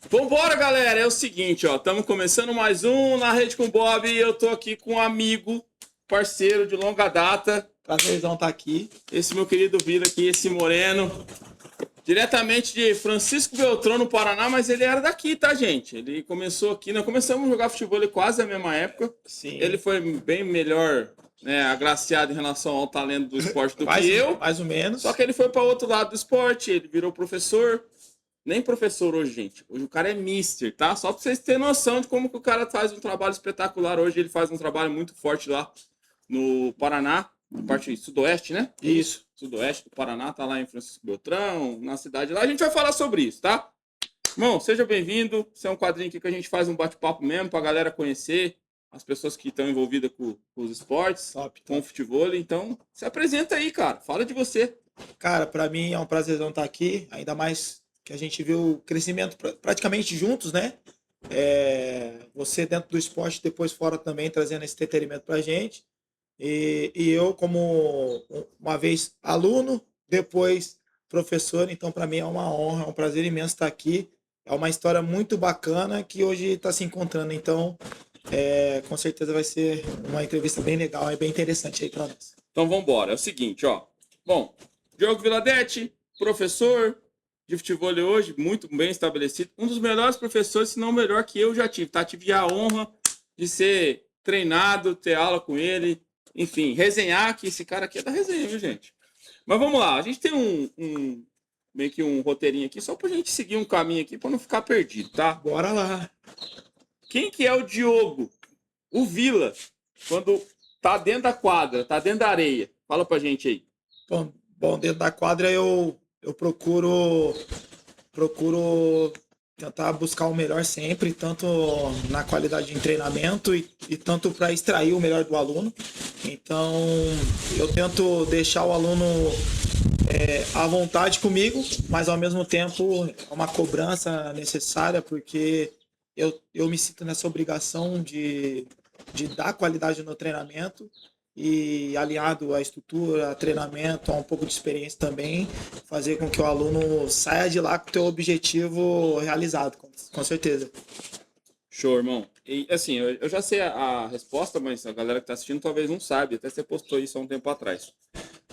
Vambora, galera! É o seguinte, ó. Estamos começando mais um Na Rede com o Bob e eu tô aqui com um amigo, parceiro de longa data. Prazerzão estar aqui. Esse meu querido Vila aqui, esse moreno. Diretamente de Francisco Beltrão, no Paraná, mas ele era daqui, tá, gente? Ele começou aqui, nós começamos a jogar futebol quase na mesma época. Sim. Ele foi bem melhor, né, agraciado em relação ao talento do esporte do que eu. Mais ou menos. Só que ele foi para outro lado do esporte, ele virou professor. Nem professor hoje, gente. Hoje o cara é mister, tá? Só pra vocês terem noção de como que o cara faz um trabalho espetacular. Hoje ele faz um trabalho muito forte lá no Paraná, na parte sudoeste, né? Isso. Sudoeste do Paraná, tá lá em Francisco Beltrão, na cidade lá. A gente vai falar sobre isso, tá? Irmão, seja bem-vindo. Esse é um quadrinho aqui que a gente faz um bate-papo mesmo pra galera conhecer as pessoas que estão envolvidas com os esportes, Top. com o futebol. Então, se apresenta aí, cara. Fala de você. Cara, para mim é um prazerzão estar aqui, ainda mais que a gente viu o crescimento praticamente juntos, né? Você dentro do esporte, depois fora também, trazendo esse entretenimento pra gente. E eu, como uma vez aluno, depois professor, então para mim é uma honra, é um prazer imenso estar aqui. É uma história muito bacana que hoje está se encontrando, então com certeza vai ser uma entrevista bem legal e bem interessante aí para nós. Então vamos embora. É o seguinte, ó. Bom, Diogo Viladete, professor de futebol hoje, muito bem estabelecido. Um dos melhores professores, se não o melhor que eu já tive, tá? Tive a honra de ser treinado, ter aula com ele, enfim, resenhar, que esse cara aqui é da resenha, viu, gente? Mas vamos lá, a gente tem meio que um roteirinho aqui, só pra gente seguir um caminho aqui pra não ficar perdido, tá? Bora lá. Quem que é o Diogo? O Vila, quando tá dentro da quadra, tá dentro da areia. Fala pra gente aí. Bom, dentro da quadra eu procuro tentar buscar o melhor sempre, tanto na qualidade de treinamento e tanto para extrair o melhor do aluno. Então, eu tento deixar o aluno à vontade comigo, mas ao mesmo tempo é uma cobrança necessária, porque eu me sinto nessa obrigação de dar qualidade no treinamento e alinhado à estrutura, a treinamento, a um pouco de experiência também, fazer com que o aluno saia de lá com o teu objetivo realizado, com certeza. Show, irmão. E assim, eu já sei a resposta, mas a galera que tá assistindo talvez não sabe. Até você postou isso há um tempo atrás.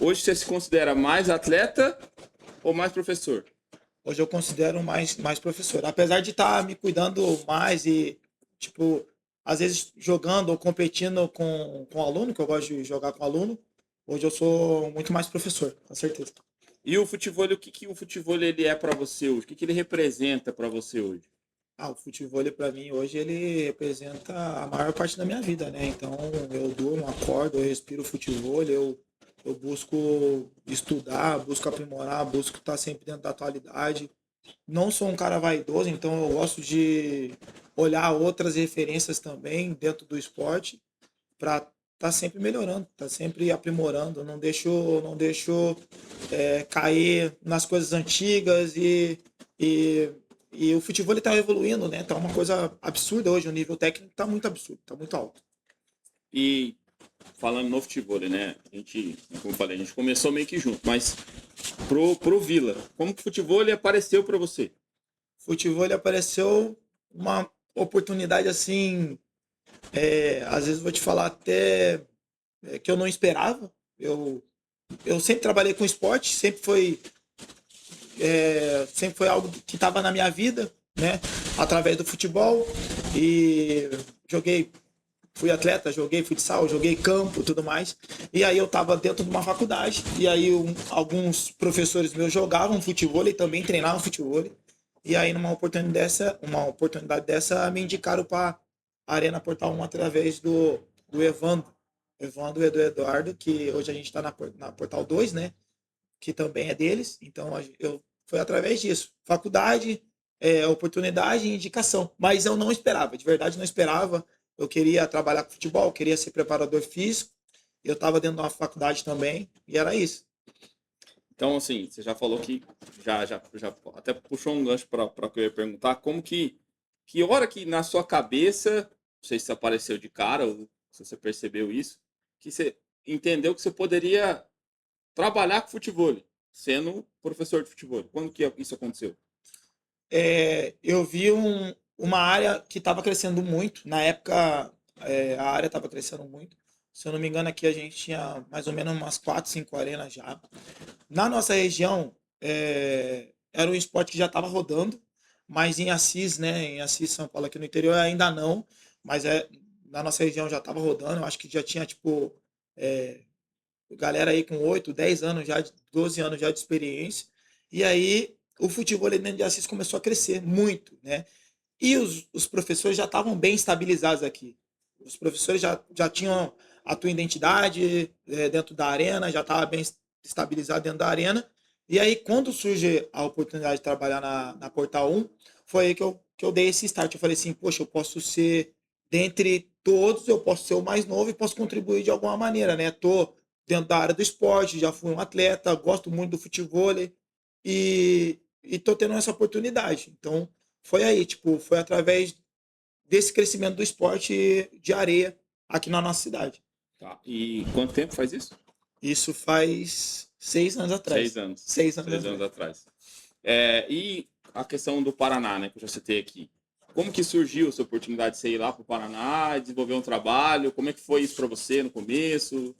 Hoje você se considera mais atleta ou mais professor? Hoje eu considero mais professor. Apesar de estar me cuidando mais e, tipo, às vezes jogando ou competindo com aluno, que eu gosto de jogar com aluno, hoje eu sou muito mais professor, com certeza. E o futebol, o que que o futebol ele é para você hoje? O que que ele representa para você hoje? O futebol para mim hoje ele representa a maior parte da minha vida, né? Então eu durmo, acordo, eu respiro futebol, eu busco estudar, busco aprimorar, busco estar sempre dentro da atualidade. Não sou um cara vaidoso, então eu gosto de olhar outras referências também dentro do esporte para estar sempre melhorando, estar sempre aprimorando. Não deixo cair nas coisas antigas e, e o futebol está evoluindo, né? Tá uma coisa absurda hoje, o nível técnico está muito absurdo, está muito alto. E falando no futebol, né? A gente, como eu falei, a gente começou meio que junto, mas pro Vila, como que o futebol ele apareceu para você? Futebol ele apareceu uma oportunidade assim, às vezes vou te falar até que eu não esperava. Eu sempre trabalhei com esporte, sempre foi algo que estava na minha vida, né? Através do futebol e joguei, fui atleta, joguei futsal, joguei campo, tudo mais. E aí eu estava dentro de uma faculdade e aí alguns professores meus jogavam futebol e também treinavam futebol. E aí uma oportunidade dessa me indicaram para a Arena Portal 1 através do Evandro e do Eduardo, que hoje a gente está na Portal 2, né? Que também é deles. Então foi através disso. Faculdade, oportunidade e indicação. Mas eu não esperava, de verdade não esperava. Eu queria trabalhar com futebol, eu queria ser preparador físico. Eu estava dentro de uma faculdade também, e era isso. Então, assim, você já falou que já até puxou um gancho para que eu ia perguntar, como que hora que na sua cabeça, não sei se apareceu de cara ou se você percebeu isso, que você entendeu que você poderia trabalhar com futebol, sendo professor de futebol. Quando que isso aconteceu? eu vi uma área que estava crescendo muito. Na época, a área estava crescendo muito. Se eu não me engano, aqui a gente tinha mais ou menos umas 4, 5 arenas já. Na nossa região, era um esporte que já estava rodando, mas em Assis, né? Em Assis, São Paulo, aqui no interior, ainda não. Mas na nossa região já estava rodando. Eu acho que já tinha, tipo, é, galera aí com 8, 10 anos já, 12 anos já de experiência. E aí o futebol ali dentro de Assis começou a crescer muito, né? E os professores já estavam bem estabilizados aqui. Os professores já tinham a tua identidade dentro da arena, já estava bem estabilizado dentro da arena. E aí, quando surge a oportunidade de trabalhar na Portal 1, foi aí que eu dei esse start. Eu falei assim, poxa, eu posso ser, dentre todos, eu posso ser o mais novo e posso contribuir de alguma maneira, né? Tô dentro da área do esporte, já fui um atleta, gosto muito do futebol e tô tendo essa oportunidade. Então, foi aí, tipo, foi através desse crescimento do esporte de areia aqui na nossa cidade. Tá. E quanto tempo faz isso? Isso faz 6 anos atrás. 6 anos. 6 anos 6 anos atrás. atrás. E a questão do Paraná, né, que eu já citei aqui. Como que surgiu essa oportunidade de você ir lá para o Paraná, desenvolver um trabalho? Como é que foi isso para você no começo?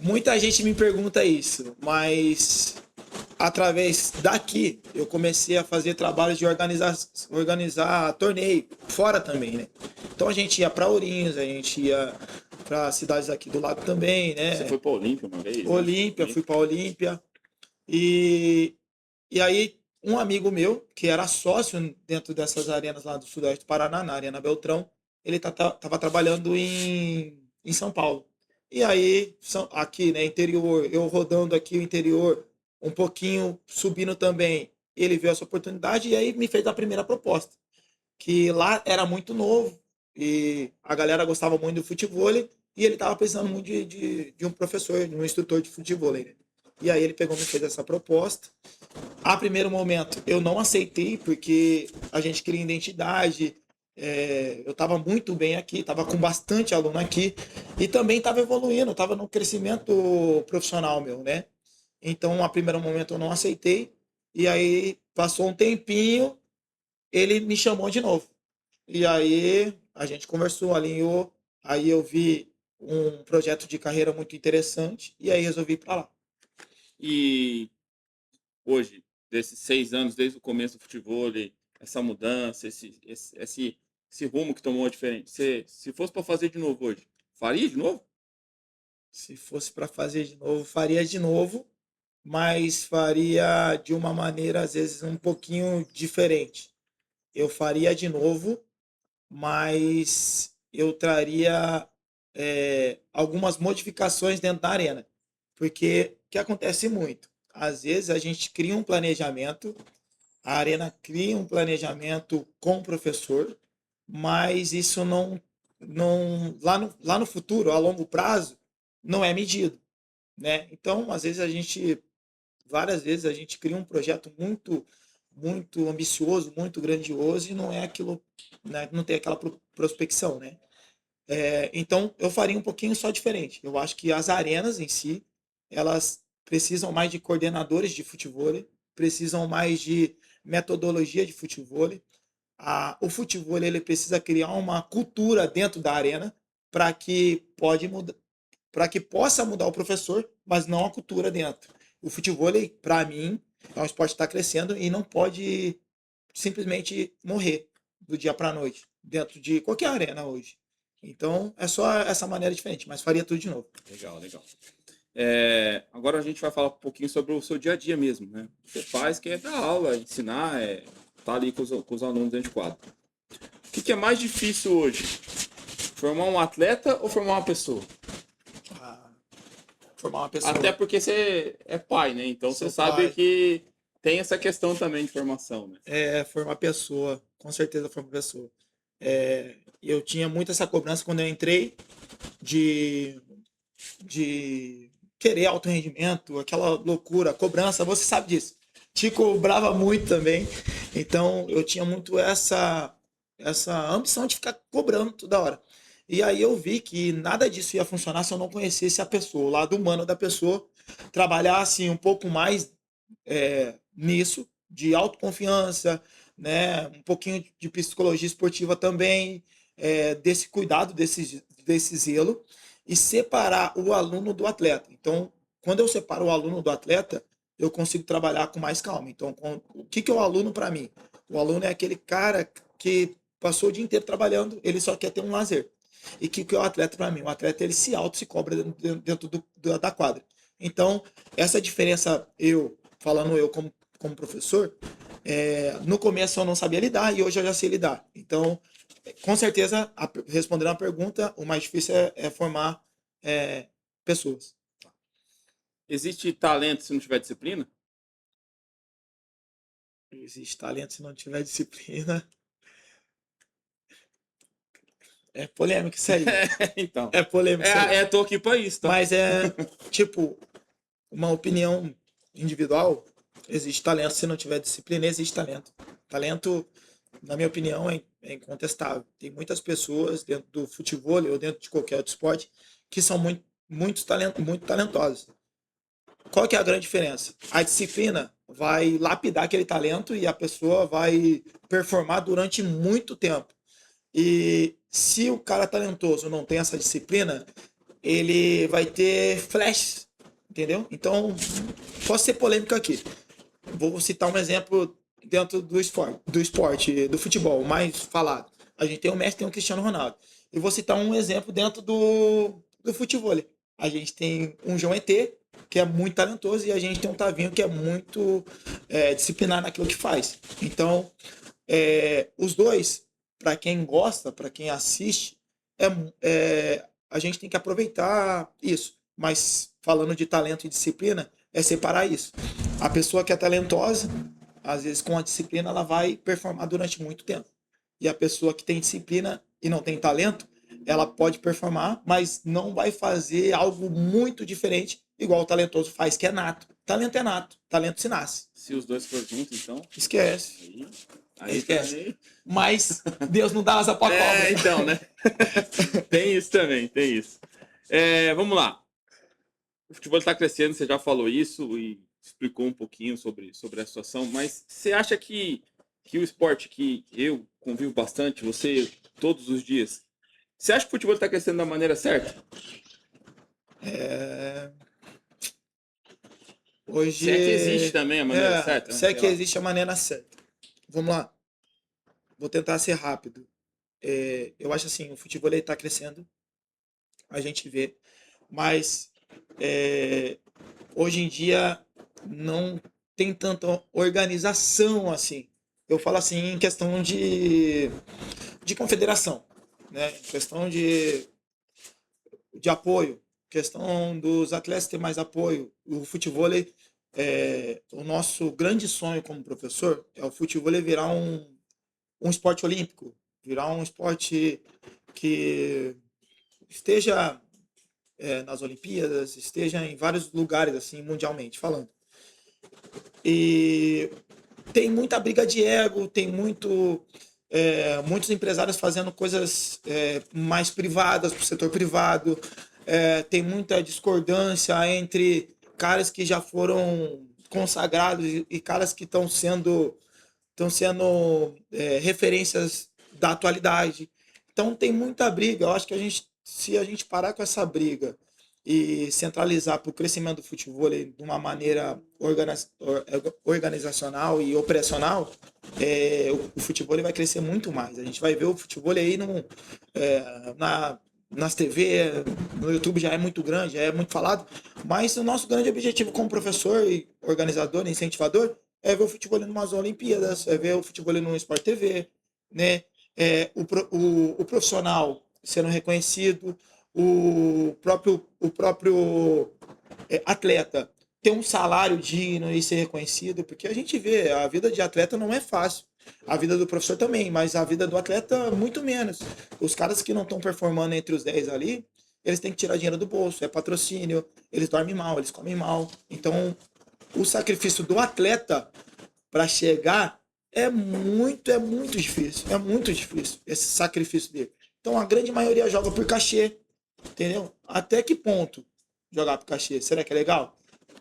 Muita gente me pergunta isso, mas através daqui eu comecei a fazer trabalhos de organizar torneio fora também, né? Então a gente ia para Ourinhos, a gente ia para cidades aqui do lado também, Você né? foi para Olímpia uma vez, né? Olímpia, fui para Olímpia e E aí, um amigo meu, que era sócio dentro dessas arenas lá do Sudeste do Paraná, na Arena Beltrão, ele estava trabalhando em São Paulo. E aí, aqui, né, interior, eu rodando aqui o interior, um pouquinho subindo também, ele viu essa oportunidade e aí me fez a primeira proposta. Que lá era muito novo e a galera gostava muito do futebol e ele estava precisando muito de um professor, de um instrutor de futebol, né? E aí ele pegou e me fez essa proposta. A primeiro momento eu não aceitei porque a gente cria identidade. Eu estava muito bem aqui, estava com bastante aluno aqui e também estava evoluindo, estava no crescimento profissional meu, né? Então, a primeiro momento eu não aceitei e aí passou um tempinho, ele me chamou de novo. E aí a gente conversou, alinhou, aí eu vi um projeto de carreira muito interessante e aí resolvi ir para lá. E hoje, desses 6 anos, desde o começo do futebol, essa mudança, esse rumo que tomou diferente, você, se fosse para fazer de novo hoje, faria de novo? Se fosse para fazer de novo, faria de novo, mas faria de uma maneira às vezes um pouquinho diferente. Eu faria de novo, mas eu traria algumas modificações dentro da arena. Porque o que acontece muito? Às vezes a gente cria um planejamento, a arena cria um planejamento com o professor, mas isso não lá no futuro, a longo prazo, não é medido, né? Então, às vezes várias vezes a gente cria um projeto muito ambicioso, muito grandioso e não é aquilo, né? Não tem aquela prospecção, né? Então, eu faria um pouquinho só diferente. Eu acho que as arenas em si, elas precisam mais de coordenadores de futebol, precisam mais de metodologia de futebol. O futebol ele precisa criar uma cultura dentro da arena para que pode mudar, para que possa mudar o professor, mas não a cultura dentro. O futebol, para mim, é um esporte que está crescendo e não pode simplesmente morrer do dia para a noite dentro de qualquer arena hoje. Então é só essa maneira diferente, mas faria tudo de novo. Legal, legal. Agora a gente vai falar um pouquinho sobre o seu dia a dia mesmo, né? Você faz que é dar aula, ensinar, tá ali com os alunos dentro de quadro. O que é mais difícil hoje? Formar um atleta ou formar uma pessoa? Ah, formar uma pessoa. Até porque você é pai, né? Então Sou você sabe pai. que tem essa questão também de formação, né? Formar pessoa, com certeza formar pessoa. Eu tinha muito essa cobrança quando eu entrei de, de querer alto rendimento, aquela loucura, cobrança, você sabe disso. Te cobrava muito também. Então eu tinha muito essa ambição de ficar cobrando toda hora. E aí eu vi que nada disso ia funcionar se eu não conhecesse a pessoa, o lado humano da pessoa, trabalhar assim um pouco mais nisso, de autoconfiança, né? Um pouquinho de psicologia esportiva também, desse cuidado, desse zelo, e separar o aluno do atleta. Então, quando eu separo o aluno do atleta, eu consigo trabalhar com mais calma. Então, o que que é o aluno para mim? O aluno é aquele cara que passou o dia inteiro trabalhando, ele só quer ter um lazer. E o que que é o atleta para mim? O atleta, ele se cobra dentro da quadra. Então, essa diferença, falando eu como professor, no começo eu não sabia lidar e hoje eu já sei lidar. Então, com certeza, respondendo a pergunta, o mais difícil é formar é, pessoas. Existe talento se não tiver disciplina? Existe talento se não tiver disciplina. É polêmico isso aí. Então. É polêmico isso aí. Tô aqui pra isso, tá? Mas tipo, uma opinião individual, existe talento se não tiver disciplina, existe talento. Talento, na minha opinião, é incontestável. Tem muitas pessoas dentro do futebol ou dentro de qualquer outro esporte que são muito talentosas. Qual que é a grande diferença? A disciplina vai lapidar aquele talento e a pessoa vai performar durante muito tempo. E se o cara talentoso não tem essa disciplina, ele vai ter flashes, entendeu? Então, posso ser polêmico aqui. Vou citar um exemplo dentro do futebol, mais falado. A gente tem o Messi, tem o Cristiano Ronaldo. Eu vou citar um exemplo dentro do futebol. A gente tem um João ET, que é muito talentoso, e a gente tem um Tavinho, que é muito disciplinar naquilo que faz. Então, os dois, para quem gosta, para quem assiste, a gente tem que aproveitar isso. Mas falando de talento e disciplina, é separar isso. A pessoa que é talentosa, às vezes com a disciplina, ela vai performar durante muito tempo. E a pessoa que tem disciplina e não tem talento, ela pode performar, mas não vai fazer algo muito diferente, igual o talentoso faz, que é nato. Talento é nato, talento se nasce. Se os dois forem juntos, então. Esquece. Aí Esquece. Mas Deus não dá asa pra cobra. então, né? Tem isso também, tem isso. Vamos lá. O futebol está crescendo, você já falou isso e explicou um pouquinho sobre a situação, mas você acha que o esporte que eu convivo bastante, você, todos os dias, você acha que o futebol está crescendo da maneira certa? Hoje. Se é que existe também a maneira certa? Né? Se é que existe a maneira certa. Vamos lá. Vou tentar ser rápido. Eu acho assim, o futebol está crescendo, a gente vê, mas hoje em dia não tem tanta organização assim. Eu falo assim em questão de confederação, né? Questão de apoio, questão dos atletas ter mais apoio. O futebol, o nosso grande sonho como professor é o futebol virar um esporte olímpico, virar um esporte que esteja nas Olimpíadas, esteja em vários lugares, assim, mundialmente falando. E tem muita briga de ego, tem muitos empresários fazendo coisas mais privadas para o setor privado, tem muita discordância entre caras que já foram consagrados e caras que estão sendo referências da atualidade. Então tem muita briga. Eu acho que se a gente parar com essa briga e centralizar para o crescimento do futebol de uma maneira organizacional e operacional, o futebol vai crescer muito mais. A gente vai ver o futebol aí nas TV, no YouTube já é muito grande, já é muito falado, mas o nosso grande objetivo como professor e organizador, incentivador, é ver o futebol numas Olimpíadas, é ver o futebol no Sport TV, né? O profissional sendo reconhecido, o próprio atleta ter um salário digno e ser reconhecido, porque a gente vê, a vida de atleta não é fácil. A vida do professor também, mas a vida do atleta muito menos. Os caras que não estão performando entre os 10 ali, eles têm que tirar dinheiro do bolso, é patrocínio, eles dormem mal, eles comem mal. Então, o sacrifício do atleta para chegar é muito difícil. É muito difícil esse sacrifício dele. Então a grande maioria joga por cachê, entendeu? Até que ponto jogar por cachê? Será que é legal?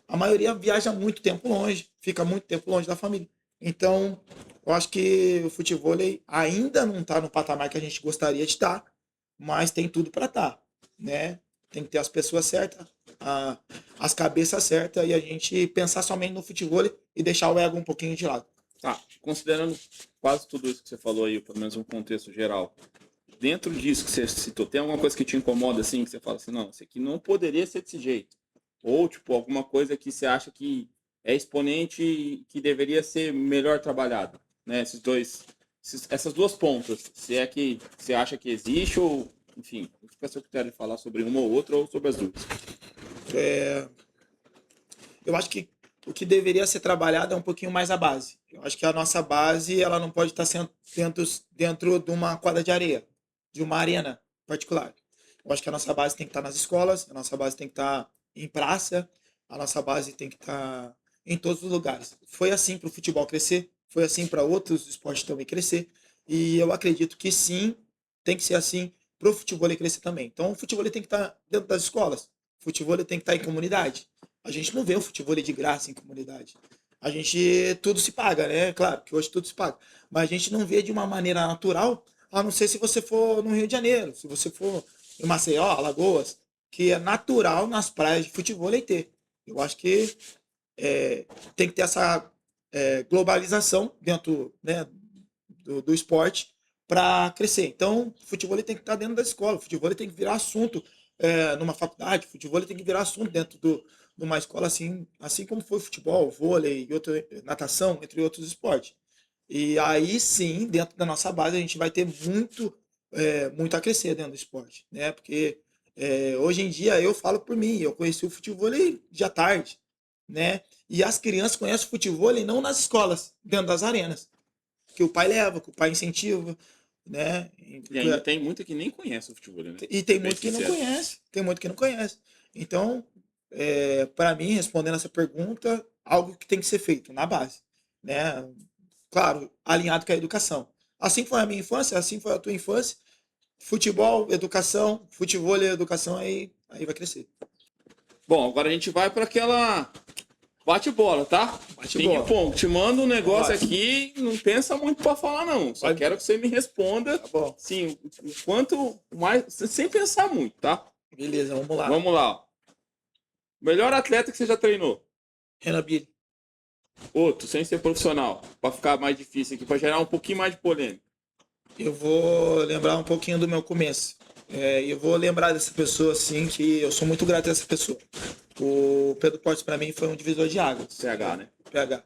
A maioria viaja muito tempo longe, fica muito tempo longe da família. Então Eu acho que o futevôlei ainda não está no patamar que a gente gostaria de estar, mas tem tudo para estar, né? Tem que ter as pessoas certas, as cabeças certas e a gente pensar somente no futevôlei e deixar o ego um pouquinho de lado. Tá, considerando quase tudo isso que você falou aí, pelo menos um contexto geral, dentro disso que você citou, tem alguma coisa que te incomoda assim, que você fala assim, não, isso aqui não poderia ser desse jeito? Ou, tipo, alguma coisa que você acha que é exponente e que deveria ser melhor trabalhado, né? Essas duas pontas, se é que você acha que existe ou, enfim, fica a seu critério de falar sobre uma ou outra ou sobre as duas. Eu acho que o que deveria ser trabalhado é um pouquinho mais a base. Eu acho que a nossa base ela não pode estar sendo dentro de uma quadra de areia, de uma arena particular. Eu acho que a nossa base tem que estar nas escolas, a nossa base tem que estar em praça, a nossa base tem que estar em todos os lugares. Foi assim para o futebol crescer, foi assim para outros esportes também crescer, e eu acredito que sim, tem que ser assim para o futebol crescer também. Então o futebol tem que estar dentro das escolas, o futebol tem que estar em comunidade. A gente não vê o futebol de graça em comunidade. A gente, tudo se paga, né? Claro que hoje tudo se paga. Mas a gente não vê de uma maneira natural, a não ser se você for no Rio de Janeiro, se você for em Maceió, Alagoas, que é natural nas praias de futebol ter. Eu acho que tem que ter essa globalização dentro, né, do esporte para crescer. Então, o futebol tem que estar dentro da escola, o futebol tem que virar assunto numa faculdade, o futebol tem que virar assunto dentro de uma escola assim como foi o futebol, vôlei, natação, entre outros esportes. E aí sim, dentro da nossa base, a gente vai ter muito a crescer dentro do esporte, né? Porque hoje em dia eu falo por mim, eu conheci o futebol já tarde, né? E as crianças conhecem o futebol não nas escolas, dentro das arenas, que o pai leva, que o pai incentiva, né? E ainda tem muita que nem conhece o futebol, né? E tem Bem muito que não sincero. conhece, tem muito que não conhece. Então, para mim, respondendo essa pergunta, algo que tem que ser feito na base, né? Claro, alinhado com a educação. Assim foi a minha infância, assim foi a tua infância. Futebol, educação, futebol e educação, aí vai crescer. Bom, agora a gente vai para aquela bate-bola, tá? Bate-bola. Ping-pong. Te mando um negócio Vai. aqui, não pensa muito para falar, não. Só Vai. quero que você me responda, Tá bom. sim, o quanto mais, sem pensar muito, tá? Beleza, vamos lá. Vamos lá. Melhor atleta que você já treinou? Renan Billy. Outro, sem ser profissional, para ficar mais difícil aqui, para gerar um pouquinho mais de polêmica. Eu vou lembrar um pouquinho do meu começo. Eu vou lembrar dessa pessoa, assim, que eu sou muito grato a essa pessoa. O Pedro Portes, para mim, foi um divisor de águas. CH, né? PH.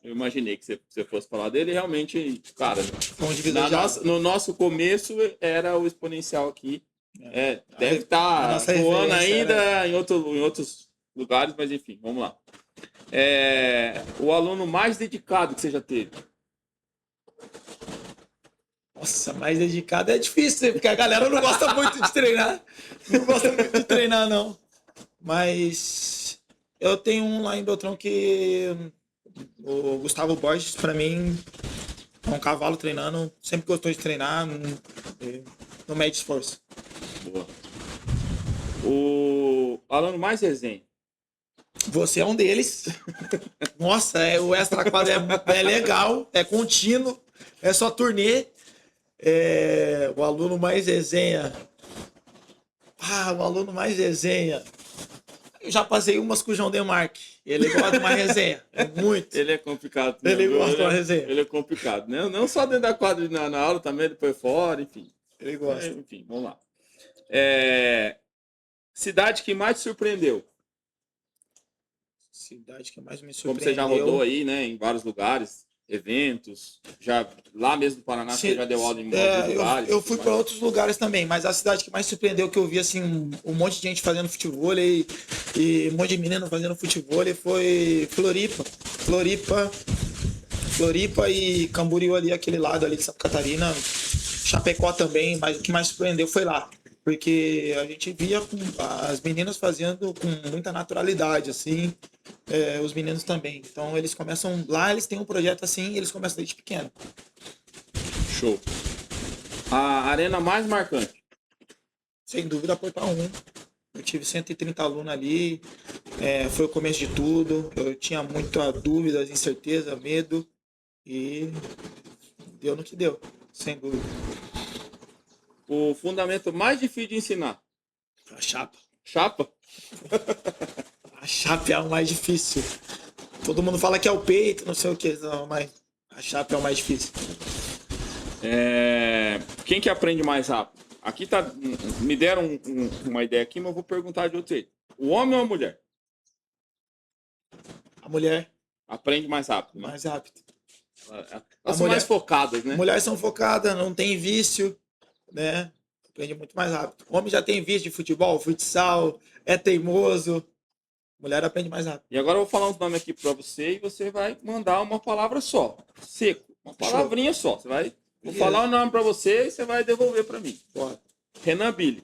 Eu imaginei que você fosse falar dele, realmente, cara, Foi um divisor de águas. no nosso começo era o exponencial aqui. Deve A estar nossa voando referência ainda era- em outros lugares, mas enfim, vamos lá. O aluno mais dedicado que você já teve? Nossa, mais dedicado é difícil, porque a galera não gosta muito de treinar. Não gosta muito de treinar, não. Mas eu tenho um lá em Beltrão que o Gustavo Borges, para mim, é um cavalo treinando. Sempre gostou de treinar, não mede esforço. Boa. O aluno mais resenha? Você é um deles. Nossa, o extra quadro é legal, é contínuo, é só turnê. O aluno mais resenha. O aluno mais resenha. Eu já passei umas com o João Demarque. Ele gosta de uma resenha. É muito. Ele é complicado. Ele viu? gosta de uma resenha. Ele é complicado, né? Não só dentro da quadra na aula, também depois fora, enfim. Ele gosta. Enfim, vamos lá. Cidade que mais te surpreendeu? Cidade que mais me Como você já surpreendeu. rodou aí, né, em vários lugares, eventos, já lá mesmo no Paraná você já deu aula em alguns lugares. Eu fui para outros lugares também, mas a cidade que mais surpreendeu que eu vi assim um monte de gente fazendo futebol e um monte de menino fazendo futebol foi Floripa. Floripa e Camboriú ali, aquele lado ali de Santa Catarina. Chapecó também, mas o que mais surpreendeu foi lá. Porque a gente via as meninas fazendo com muita naturalidade, assim, os meninos também. Então eles começam, lá eles têm um projeto assim e eles começam desde pequeno. Show. A arena mais marcante? Sem dúvida, a Portal 1. Eu tive 130 alunos ali, foi o começo de tudo. Eu tinha muita dúvida, incerteza, medo. E deu no que deu, sem dúvida. O fundamento mais difícil de ensinar? A chapa. Chapa? A chapa é o mais difícil. Todo mundo fala que é o peito, não sei o que, não, mas a chapa é o mais difícil. Quem que aprende mais rápido? Aqui tá. Me deram uma ideia aqui, mas eu vou perguntar de outro jeito. O homem ou a mulher? A mulher, Aprende mais rápido, né? mais rápido. Elas são mais focadas, né? Mulheres são focadas, não tem vício, né? Aprende muito mais rápido. O homem já tem vício de futebol, futsal, é teimoso. Mulher aprende mais rápido. E agora eu vou falar uns nomes aqui pra você e você vai mandar uma palavra só. Seco. Uma palavrinha só. Você vai. Vou Beleza. falar o nome pra você e você vai devolver pra mim. Bora. Renan Billy.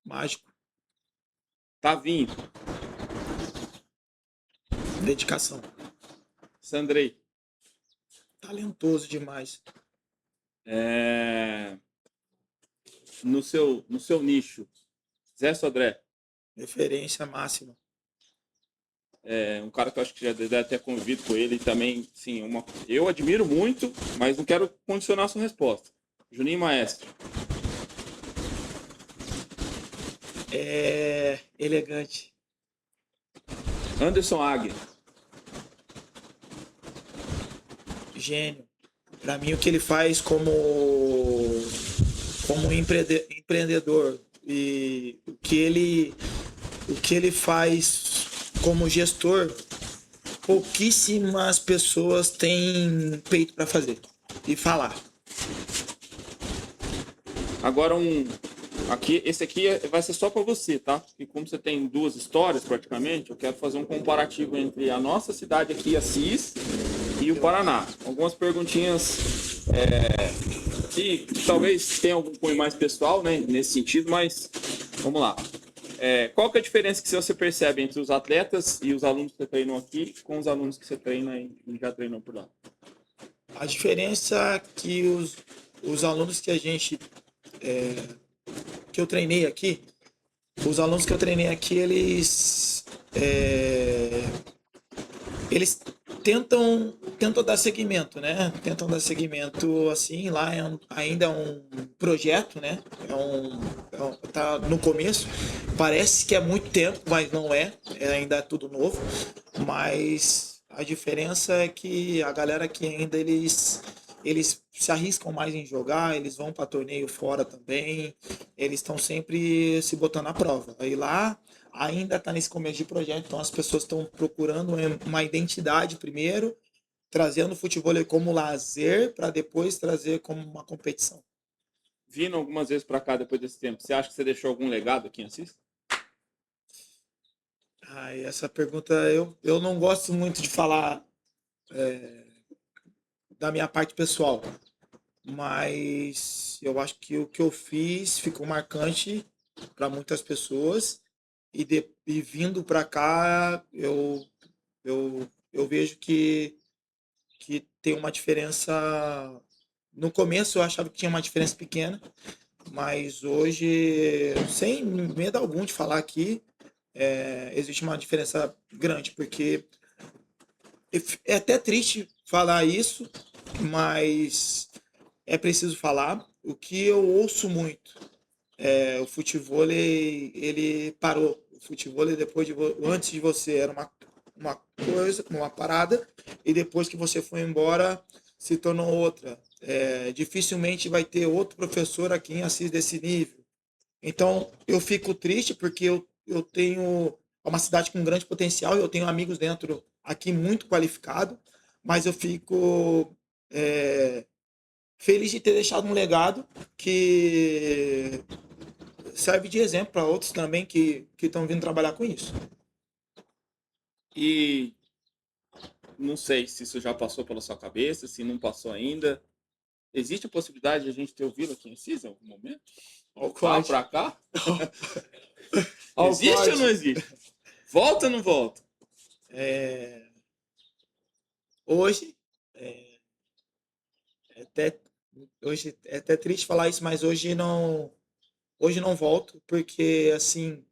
Mágico. Tavinho. Dedicação. Sandrei. Talentoso demais. No seu nicho. Zé Sodré. Referência máxima. Um cara que eu acho que já deve até convivido com ele também, sim, eu admiro muito, mas não quero condicionar a sua resposta. Juninho Maestro. É elegante. Anderson Águia. Gênio. Para mim, o que ele faz como empreendedor e o que ele faz como gestor, pouquíssimas pessoas têm peito para fazer e falar. Agora esse aqui vai ser só para você, tá? E como você tem duas histórias praticamente, eu quero fazer um comparativo entre a nossa cidade aqui, Assis, e o Paraná. Algumas perguntinhas que talvez tenha algum cunho mais pessoal, né, nesse sentido, mas vamos lá. Qual que é a diferença que você percebe entre os atletas e os alunos que você treinou aqui com os alunos que você treina e já treinou por lá? A diferença é que os alunos que que eu treinei aqui, os alunos que eu treinei aqui, eles tentam dar seguimento, né? Tentam dar seguimento assim, lá ainda é um projeto, né? Tá no começo. Parece que é muito tempo, mas não é. Ainda é tudo novo. Mas a diferença é que a galera aqui ainda eles se arriscam mais em jogar, eles vão para torneio fora também, eles estão sempre se botando à prova. Aí lá ainda está nesse começo de projeto, então as pessoas estão procurando uma identidade primeiro, trazendo o futebol como lazer, para depois trazer como uma competição. Vindo algumas vezes para cá depois desse tempo, você acha que você deixou algum legado aqui em Assis? Essa pergunta eu não gosto muito de falar da minha parte pessoal, mas eu acho que o que eu fiz ficou marcante para muitas pessoas e vindo para cá eu vejo que tem uma diferença. No começo eu achava que tinha uma diferença pequena, mas hoje, sem medo algum de falar aqui, existe uma diferença grande, porque é até triste falar isso, mas é preciso falar. O que eu ouço muito o futebol ele parou. O futebol antes de você era uma coisa, uma parada, e depois que você foi embora se tornou outra. Dificilmente vai ter outro professor aqui em Assis desse nível. Então eu fico triste porque eu tenho uma cidade com grande potencial e eu tenho amigos dentro aqui muito qualificados, mas eu fico feliz de ter deixado um legado que serve de exemplo para outros também que estão vindo trabalhar com isso. E não sei se isso já passou pela sua cabeça, se não passou ainda. Existe a possibilidade de a gente ter o Vila aqui em Assis em algum momento? Voltar para cá? Existe ou não existe? Volta ou não volta? Hoje, hoje é até triste falar isso, mas hoje não volto, porque assim,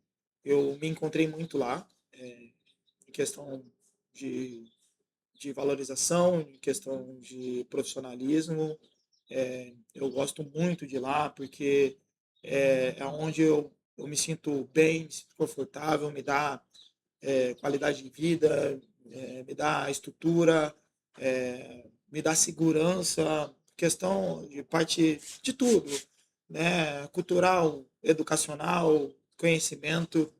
eu me encontrei muito lá, em questão de de valorização, em questão de profissionalismo. Eu gosto muito de lá porque é onde eu me sinto bem, me sinto confortável, me dá qualidade de vida, me dá estrutura, me dá segurança, questão de parte de tudo, né? Cultural, educacional, conhecimento.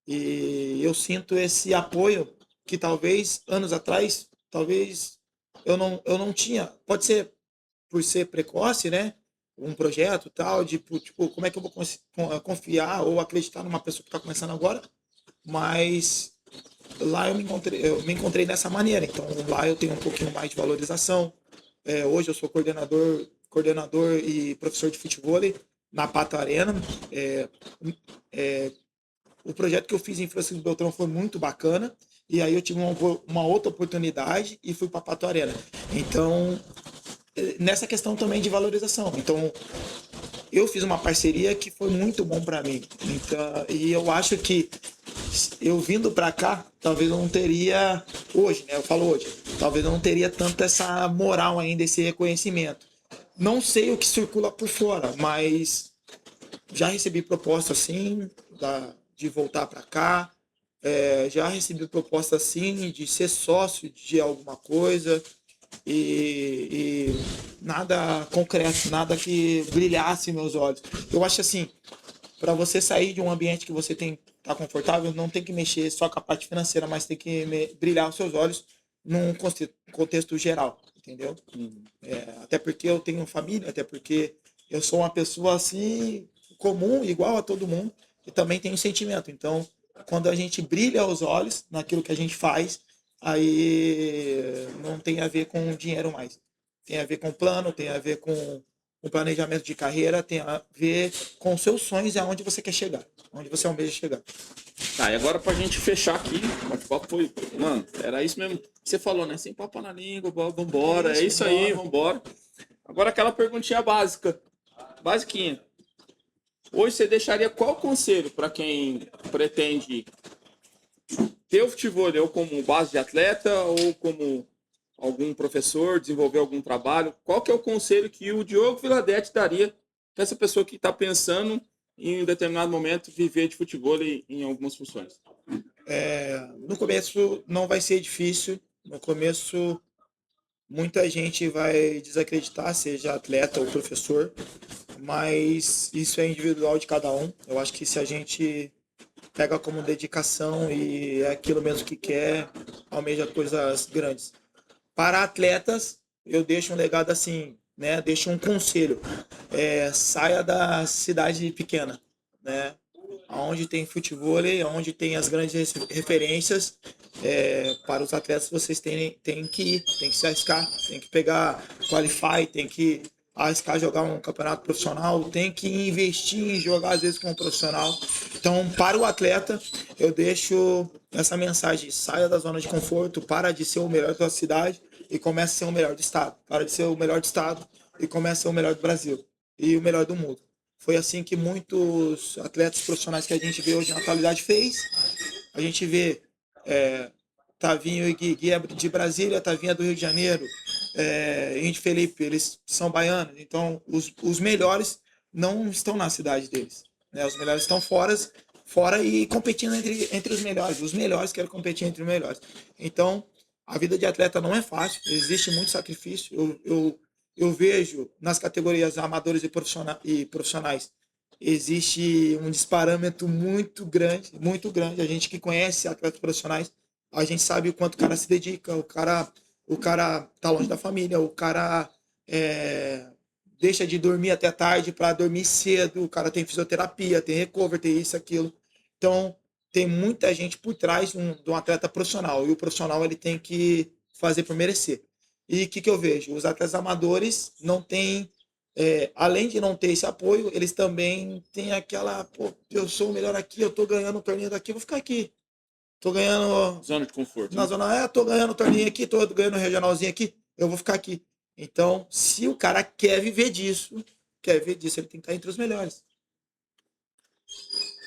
E eu sinto esse apoio que talvez anos atrás, talvez eu não tinha. Pode ser por ser precoce, né? Um projeto tal, tipo, como é que eu vou confiar ou acreditar numa pessoa que está começando agora? Mas lá eu me encontrei dessa maneira. Então lá eu tenho um pouquinho mais de valorização. Hoje eu sou coordenador e professor de futebol na Pato Arena. É, o projeto que eu fiz em Francisco Beltrão foi muito bacana. E aí eu tive uma outra oportunidade e fui para Pato Arena. Então, nessa questão também de valorização. Então, eu fiz uma parceria que foi muito bom para mim. Então, e eu acho que eu vindo para cá, talvez eu não teria hoje, né? Eu falo hoje, talvez eu não teria tanto essa moral ainda, esse reconhecimento. Não sei o que circula por fora, mas já recebi proposta assim de voltar para cá. Já recebi proposta assim de ser sócio de alguma coisa e nada concreto, nada que brilhasse meus olhos. Eu acho assim, para você sair de um ambiente que você tem tá confortável, não tem que mexer só com a parte financeira, mas tem que brilhar os seus olhos num contexto geral, entendeu? Até porque eu tenho família, até porque eu sou uma pessoa assim comum, igual a todo mundo, e também tenho sentimento. Então, quando a gente brilha os olhos naquilo que a gente faz, aí não tem a ver com dinheiro mais. Tem a ver com plano, tem a ver com o planejamento de carreira, tem a ver com os seus sonhos e aonde você quer chegar, onde você almeja chegar. Tá, e agora pra gente fechar aqui, o bate-papo foi, mano, era isso mesmo que você falou, né? Sem papo na língua, vambora, é isso aí, vambora. Agora aquela perguntinha básica, basiquinha. Hoje você deixaria qual conselho para quem pretende ter o futebol ou como base de atleta ou como algum professor, desenvolver algum trabalho? Qual que é o conselho que o Diogo Viladete daria para essa pessoa que está pensando em um determinado momento viver de futebol em algumas funções? No começo não vai ser difícil, no começo muita gente vai desacreditar, seja atleta ou professor, mas isso é individual de cada um. Eu acho que se a gente pega como dedicação e é aquilo mesmo que quer, almeja coisas grandes. Para atletas, eu deixo um legado assim, né? Deixo um conselho: saia da cidade pequena, né? Onde tem futebol, onde tem as grandes referências, para os atletas vocês têm que ir, tem que se arriscar, tem que pegar qualify, tem que arriscar jogar um campeonato profissional, tem que investir em jogar às vezes com um profissional. Então, para o atleta, eu deixo essa mensagem: saia da zona de conforto, para de ser o melhor da cidade e comece a ser o melhor do estado. Para de ser o melhor do estado e comece a ser o melhor do Brasil e o melhor do mundo. Foi assim que muitos atletas profissionais que a gente vê hoje na atualidade fez. A gente vê Tavinho e Gui é de Brasília, Tavinho é do Rio de Janeiro, Henrique Felipe, eles são baianos. Então, os melhores não estão na cidade deles, né? Os melhores estão fora e competindo entre os melhores. Os melhores querem competir entre os melhores. Então, a vida de atleta não é fácil, existe muito sacrifício. Eu vejo nas categorias amadores e profissionais, existe um disparâmetro muito grande, muito grande. A gente que conhece atletas profissionais, a gente sabe o quanto o cara se dedica, o cara tá longe da família, o cara deixa de dormir até tarde para dormir cedo, o cara tem fisioterapia, tem recover, tem isso, aquilo. Então, tem muita gente por trás de um atleta profissional, e o profissional ele tem que fazer por merecer. E o que eu vejo? Os atletas amadores não têm, além de não ter esse apoio, eles também têm aquela, pô, eu sou o melhor aqui, eu tô ganhando o torneio daqui, eu vou ficar aqui. Tô ganhando Zona de conforto. na Né? zona, tô ganhando o torneio aqui, tô ganhando o regionalzinho aqui, eu vou ficar aqui. Então, se o cara quer ver disso, ele tem que estar entre os melhores.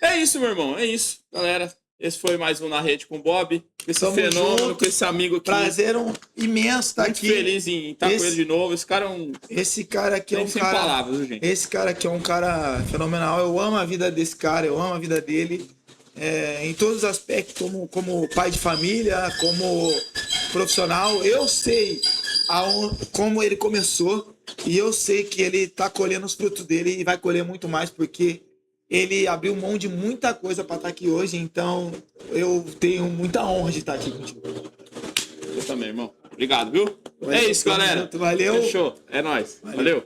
É isso, meu irmão. É isso, galera. Esse foi mais um Na Rede com o Bob. Com esse Tamo fenômeno, junto. com esse amigo aqui. Prazer imenso estar Muito aqui. feliz em estar com ele de novo. Esse cara é um... Esse cara aqui é um sem cara. palavras, viu, gente? Esse cara aqui é um cara fenomenal. Eu amo a vida desse cara, eu amo a vida dele. Em todos os aspectos, como pai de família, como profissional. Eu sei como ele começou e eu sei que ele está colhendo os frutos dele e vai colher muito mais porque ele abriu mão de muita coisa para estar aqui hoje. Então eu tenho muita honra de estar aqui contigo. Eu também, irmão. Obrigado, viu? Valeu, É isso, galera. junto, valeu. Fechou. É nóis. Valeu.